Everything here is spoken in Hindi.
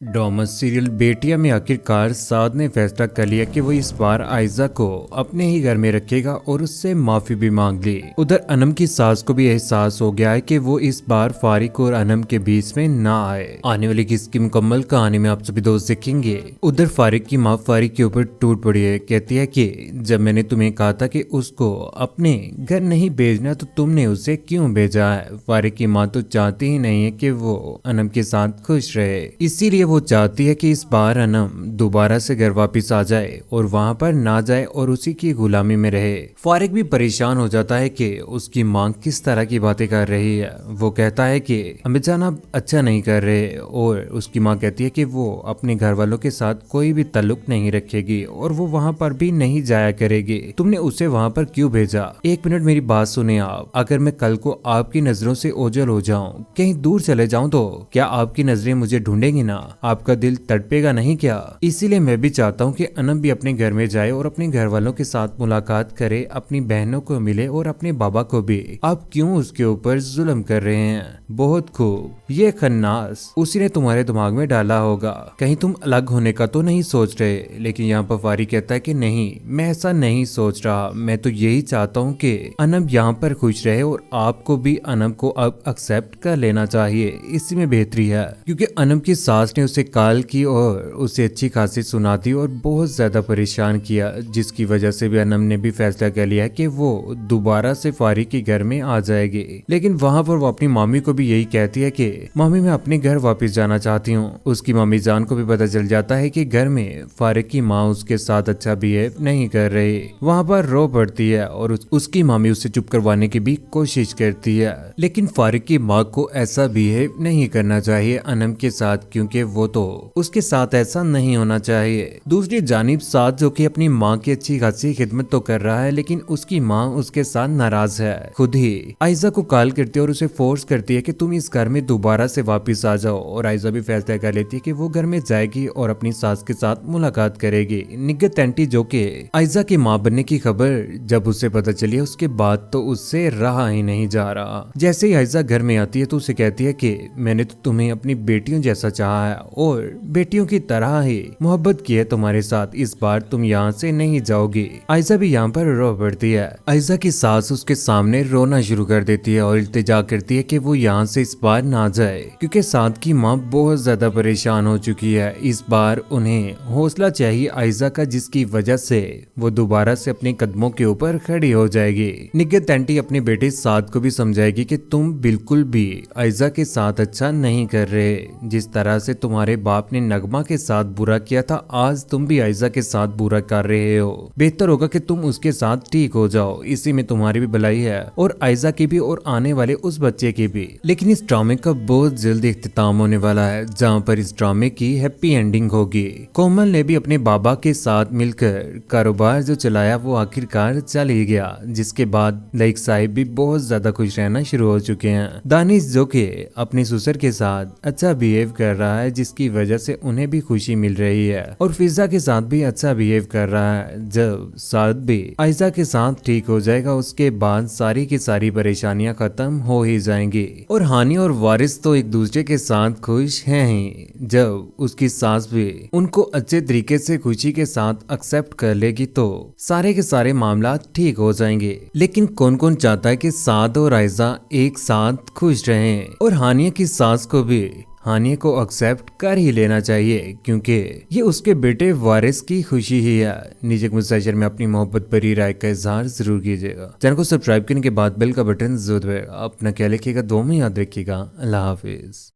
ड्रामा सीरियल बेटिया में आखिरकार साद ने फैसला कर लिया कि वो इस बार आयजा को अपने ही घर में रखेगा और उससे माफी भी मांग ली। उधर अनम की सास को भी एहसास हो गया है कि वो इस बार फारिक और अनम के बीच में ना आए। आने वाली किसकी मुकम्मल कहानी में आप सभी दोस्त देखेंगे। उधर फारिक की माँ फारिक के ऊपर टूट पड़ी है, कहती है कि जब मैंने तुम्हें कहा था कि उसको अपने घर नहीं भेजना तो तुमने उसे क्यों भेजा है। फारिक की माँ तो चाहती ही नहीं है कि वो अनम के साथ खुश रहे, इसीलिए वो चाहती है कि इस बार अनम दोबारा से घर वापस आ जाए और वहाँ पर ना जाए और उसी की गुलामी में रहे। फारिक भी परेशान हो जाता है कि उसकी माँ किस तरह की बातें कर रही है। वो कहता है कि अम्मीजान आप अच्छा नहीं कर रहे, और उसकी माँ कहती है कि वो अपने घर वालों के साथ कोई भी ताल्लुक नहीं रखेगी और वो वहाँ पर भी नहीं जाया करेगी। तुमने उसे वहाँ पर क्यों भेजा? एक मिनट मेरी बात सुने आप। अगर मैं कल को आपकी नजरों से ओझल हो जाऊं, कहीं दूर चले जाऊं, तो क्या आपकी नजरें मुझे ढूंढेंगी ना? आपका दिल तड़पेगा नहीं क्या? इसीलिए मैं भी चाहता हूँ कि अनम भी अपने घर में जाए और अपने घर वालों के साथ मुलाकात करे, अपनी बहनों को मिले और अपने बाबा को भी। आप क्यों उसके ऊपर जुल्म कर रहे हैं? बहुत खूब, ये खन्नास उसी ने तुम्हारे दिमाग में डाला होगा। कहीं तुम अलग होने का तो नहीं सोच रहे? लेकिन यहाँ पर फारिक कहता है कि नहीं, मैं ऐसा नहीं सोच रहा। मैं तो यही चाहता हूँ कि अनम यहाँ पर खुश रहे और आपको भी अनम को अब एक्सेप्ट कर लेना चाहिए। इसी में बेहतरी है, क्योंकि अनम की सास ने उसे कॉल की और उसे अच्छी खासी सुना दी और बहुत ज्यादा परेशान किया, जिसकी वजह से भी अनम ने भी फैसला कर लिया कि वो दोबारा से फारिक के घर में आ जाएगी। लेकिन वहाँ पर वो अपनी मामी को भी यही कहती है कि मामी मैं अपने घर वापस जाना चाहती हूँ। उसकी मामी जान को भी पता चल जाता है कि घर में फारिक की माँ उसके साथ अच्छा बिहेव नहीं कर रही। वहाँ पर रो पड़ती है और उसकी मामी उसे चुप करवाने की भी कोशिश करती है। लेकिन फारिक की माँ को ऐसा बिहेव नहीं करना चाहिए अनम के साथ, क्योंकि वो तो उसके साथ ऐसा नहीं होना चाहिए। दूसरी जानिब साद जो कि अपनी माँ की अच्छी खासी खिदमत तो कर रहा है, लेकिन उसकी माँ उसके साथ नाराज है। खुद ही आयजा को कॉल करती है और उसे फोर्स करती है कि तुम इस घर में दोबारा से वापस आ जाओ। और आयजा भी फैसला कर लेती है कि वो घर में जाएगी और अपनी सास के साथ मुलाकात करेगी। निगत आंटी जो कि आयजा की माँ बनने की खबर जब उसे पता चली है, उसके बाद तो उससे रहा ही नहीं जा रहा। जैसे ही आयजा घर में आती है तो उसे कहती है कि मैंने तो तुम्हें अपनी बेटियों जैसा चाहा है और बेटियों की तरह ही मोहब्बत की है तुम्हारे साथ। इस बार तुम यहाँ से नहीं जाओगी। आयजा भी यहाँ पर रो पड़ती है। आयजा की सास उसके सामने रोना शुरू कर देती है और इल्तिजा करती है कि वो यहाँ से इस बार ना जाए, क्योंकि साद की माँ बहुत ज्यादा परेशान हो चुकी है। इस बार उन्हें हौसला चाहिए आयजा का, जिसकी वजह से वो दोबारा से अपने कदमों के ऊपर खड़ी हो जाएगी। निगत आंटी अपने बेटे साद को भी समझाएगी कि तुम बिल्कुल भी आयजा के साथ अच्छा नहीं कर रहे। जिस तरह से तुम्हारे बाप ने नगमा के साथ बुरा किया था, आज तुम भी आयजा के साथ बुरा कर रहे हो। बेहतर होगा कि तुम उसके साथ ठीक हो जाओ, इसी में तुम्हारी भी भलाई है और आयजा की भी और आने वाले उस बच्चे की भी। लेकिन इस ड्रामे का बहुत जल्द इख्तिताम होने वाला है, जहाँ पर इस ड्रामे की हैप्पी एंडिंग होगी। कोमल ने भी अपने बाबा के साथ मिलकर कारोबार जो चलाया वो आखिरकार चल ही गया, जिसके बाद लाइक साहिब भी बहुत ज्यादा खुश रहना शुरू हो चुके हैं। दानिश जो कि अपने ससुर के साथ अच्छा बिहेव कर रहा है, जिसकी वजह से उन्हें भी खुशी मिल रही है, और फिजा के साथ भी अच्छा बिहेव कर रहा है। जब साद भी आयजा के साथ ठीक हो जाएगा, उसके बाद सारी की सारी परेशानियां खत्म हो ही जाएंगी। और हानि और वारिस तो एक दूसरे के साथ खुश हैं ही। जब उसकी सास भी उनको अच्छे तरीके से खुशी के साथ एक्सेप्ट कर लेगी तो सारे के सारे मामला ठीक हो जाएंगे। लेकिन कौन कौन चाहता है कि साद और आयजा एक साथ खुश रहें? और हानिया की सास को भी हानिया को एक्सेप्ट कर ही लेना चाहिए, क्योंकि ये उसके बेटे वारिस की खुशी ही है। नीचे मुस्ताशर में अपनी मोहब्बत भरी राय का इजहार जरूर कीजिएगा। चैनल को सब्सक्राइब करने के बाद बेल का बटन जरूर दबाइएगा। अपना ख्याल रखिएगा, दुआ में याद रखिएगा। अल्लाह हाफिज।